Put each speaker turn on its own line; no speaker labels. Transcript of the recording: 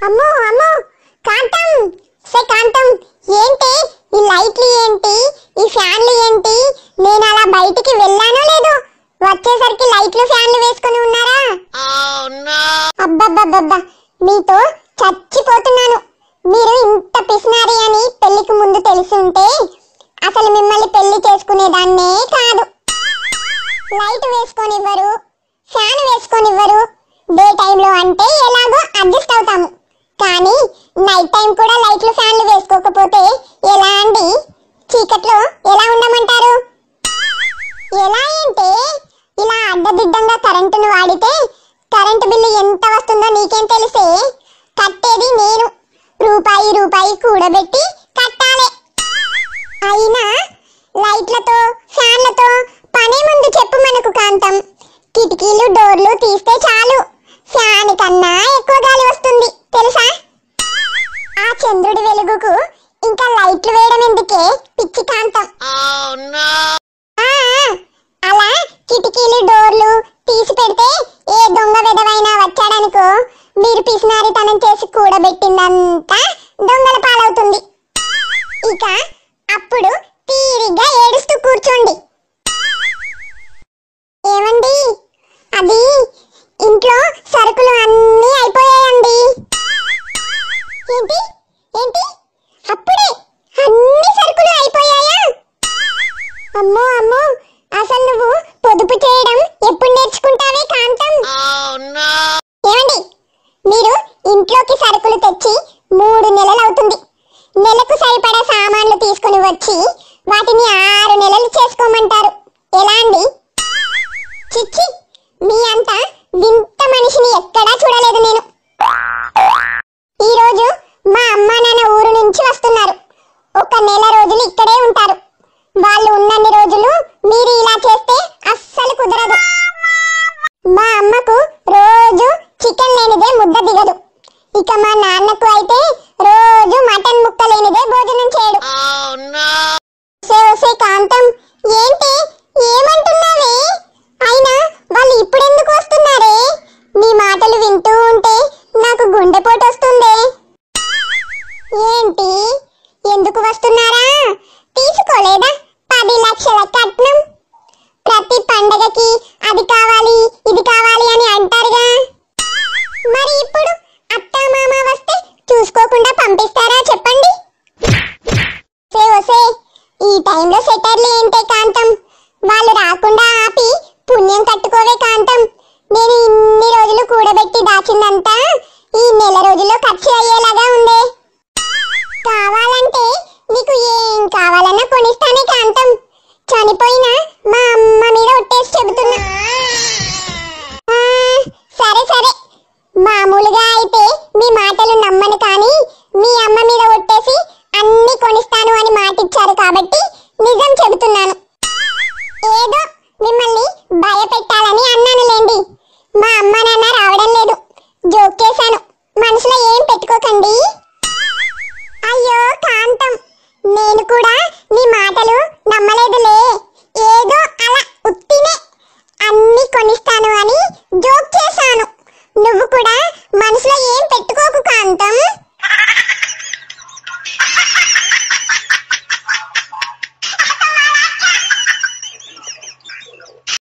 అమ్మో అమ్మో కాంతం కాంతం ఏంటి ఈ లైట్లు ఏంటి ఈ ఫ్యాన్లు ఏంటి నేను అలా బయటికి వెళ్ళానో లేదు వచ్చేసరికి లైట్లు ఫ్యాన్లు వేసుకొని ఉన్నారా అబ్బబ్బబ్బబ్బా మీతో చచ్చిపోతున్నాను మీరు ఇంత పిసినారి అని పెళ్లికి ముందు తెలిసి ఉంటే అసలు మిమ్మల్ని పెళ్లి చేసుకునేదాన్నే కాదు లైట్ వేసుకొనివ్వరు ఫ్యాన్ వేసుకొనివ్వరు డే టైంలో అంటే ఎలాగో అడ్జస్ట్ అవుతాము కానీ నైట్ టైం కూడా లైట్లు ఫ్యాన్లు వేసుకోకపోతే ఎలా అండి చీకట్లో ఎలా ఉండమంటారు ఎలా అంటే ఇలా అడ్డదిడ్డంగా కరెంటును వాడితే కరెంటు బిల్లు ఎంత వస్తుందో నీకేం తెలిసే కట్టేది నేను రూపాయి రూపాయి కూడబెట్టి కట్టాలి అయినా లైట్లతో ఫ్యాన్లతో పనే ముందు చెప్పు మనకు కాంతం కిటికీలు డోర్లు తీస్తే చాలు ఫ్యాన్ కన్నా ఎక్కువ గాలి వస్తుంది తెలుసా ఆ చంద్రుడి వెలుగుకు ఇంకా లైట్లు వేయడం ఎందుకే పిచ్చి కాంతం అలా కిటికీలు డోర్లు తీసి పెడితే ఏ దొంగ వెదవైనా వచ్చాడనుకో మీరు పిసినారితనం చేసి కూడబెట్టిందంతా దొంగల పాలవుతుంది ఇక అప్పుడు తీరిగ్గా ఏడుస్తూ కూర్చోండి ఏమండి అది ఇంట్లో సరుకులు అన్నీ అయిపోయాయండి ఏంటి ఏంటి అప్పుడే అన్ని సరుకులు అయిపోయాయా అమ్మో అమ్మో అసలు నువ్వు పొదుపు చేయడం ఎప్పుడు నేర్చుకుంటావే కాంతం ఏమండి మీరు ఇంట్లోకి సరుకులు తెచ్చి 3 నెలలు అవుతుంది నెలకు సరిపడా సామాన్లు తీసుకుని వచ్చి వాటిని 6 నెలలు చేసుకోమంటారు ఎలా అండి చిచ్చి మీ అంతా వింత